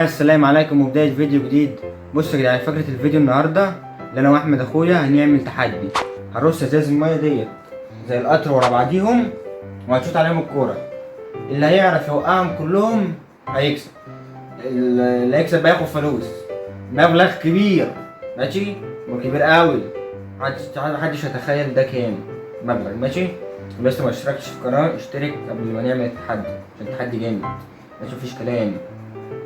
السلام عليكم وبداية فيديو جديد. بصوا يا جدعان، فكرة الفيديو النهاردة اللي انا واحمد اخويا هنعمل تحدي. هنرص ازاز المية ديت زي القطر ورا بعضيهم وهنشوط عليهم الكورة. اللي هيعرف يوقعهم كلهم هيكسب. اللي هيكسب بياخد فلوس مبلغ كبير، ماشي؟ وكبير قوي، محدش يتخيل ده كام مبلغ، ماشي؟ بس ما اشتركتش في القناة اشترك قبل ما نعمل التحدي عشان التحدي جامد، ماشي؟ مفيش كلام،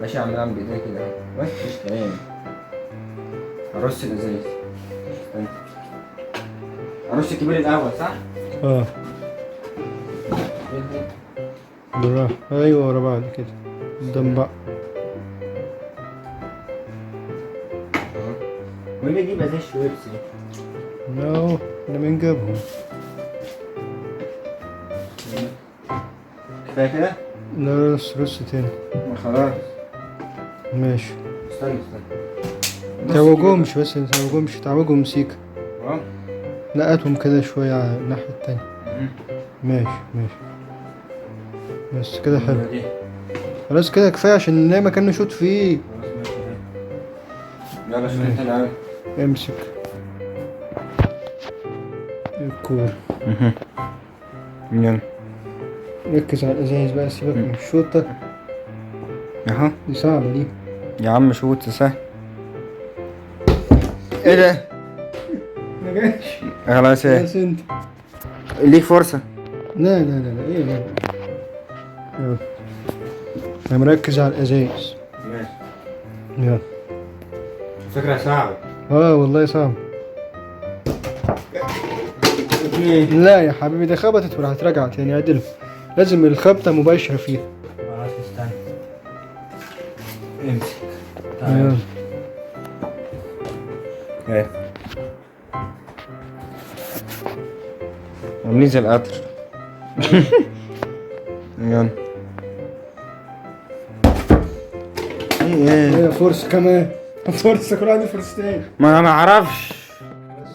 ماشي؟ عمال اعمل بايديا كده اهو، بس مفيش كلام. هرص الازاز، استنى هرص الكبير الاول، صح؟ بالراحة، ايوه ورا بعض كده قدام بعض. واللي يجيب ازاز شويبسي نو احنا بنجيبهم. كفايه كده؟ لا رص تاني. ما خلاص ماشي. استنى متعوجهمش، بس متعوجهمش، تعوجهم سيكا. اه نقتهم كده شوية على الناحية التانية. ماشي ماشي، بس كده حلو. خلاص كده كفاية عشان نلاقي مكان نشوط فيه. خلاص ماشي. يلا شوف انت الاول. امسك الكورة. يلا ركز على الازايز بقى، سيبك من الشوطة اهو. دي، صعبة دي يا عم شوت سهل. ايه ده؟ ما جاش. خلاص ايه؟ بس انت ليك فرصة. لا لا لا لا، ايه لا. يلا انا مركز على الازايز. ماشي. يلا. فكرة صعبة. والله صعب. لا يا حبيبي، دي خبطت وراح ترجع تاني، عدلها. لازم الخبطة مباشرة فيها. خلاص استنى، امسك. يلا. ايه عاملين زي القطر. يلا. ايه فرصة كمان. فرصة، كل عندي فرصتين. ما انا ما اعرفش. بس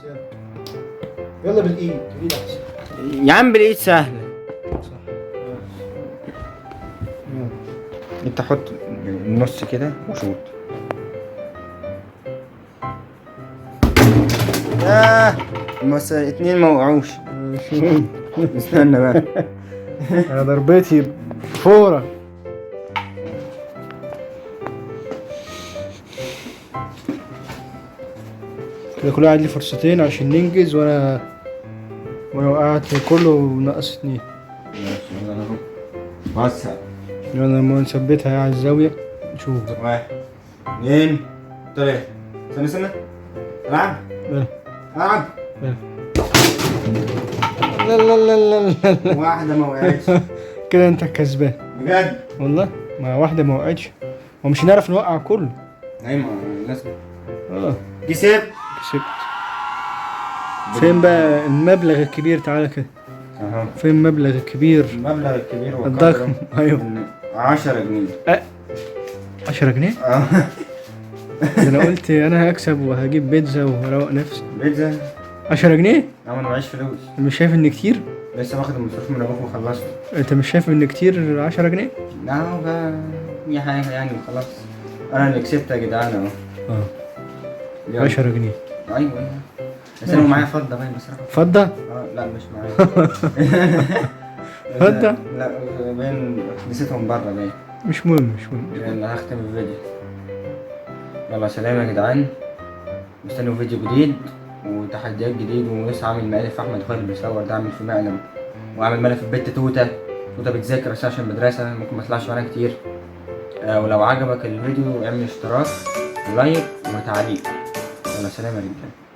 يلا بالايد، بالايد احسن. يا عم بالايد سهلة. صح. انت حط النص كده وشوط. بس اتنين ما وقعوش. مش مهم. استنى بقى. انا ضربتي فورة. كده كل واحد ليه فرصتين عشان ننجز، وانا وقعت كله وناقص اتنين. ماشي يلا اهو. وسع. يلا لما نثبتها على الزاوية نشوف. واحد اتنين تلاتة. استنى العب يلا. العب. لا لا لا لا لا. واحدة ما وقعتش. كده انت كسبان بجد والله. ما واحدة ما وقعتش، ومش هنعرف نوقع كله. ايوه لازم. اه كسبت. كسبت. فين بقى المبلغ الكبير؟ تعالى كده. اهو فين المبلغ الكبير المبلغ الكبير الضخم؟ ايوه 10 جنيه. 10 جنيه. ده انا قلت انا هكسب وهجيب بيتزا وهروق نفسي. بيتزا 10 جنيه؟ انا معيش فلوس. مش شايف ان كتير؟ لسه واخد المصروف من ابوك وخلصته. انت مش شايف ان كتير 10 جنيه؟ لا هو بقى اي حاجة يعني وخلاص. انا اللي كسبت يا جدعان اهو. يلا. 10 جنيه. ايوه بس انا معايا فضة باين بصراحة. فضة؟ لا مش معايا. فضة؟ لا باين نسيتهم بره باين. مش مهم مش مهم. يلا هختم الفيديو. يلا سلام يا جدعان، مستنيوا فيديو جديد وتحديات جديد. ولسه عامل مقالب في احمد خالد بيصور ده، عامل في مقلب وعامل مقلب في البت توته بتذاكر عشان المدرسة ممكن ما يطلعش معانا كتير. ولو عجبك الفيديو اعمل اشتراك ولايك وتعليق. يلا سلام يا رجاله.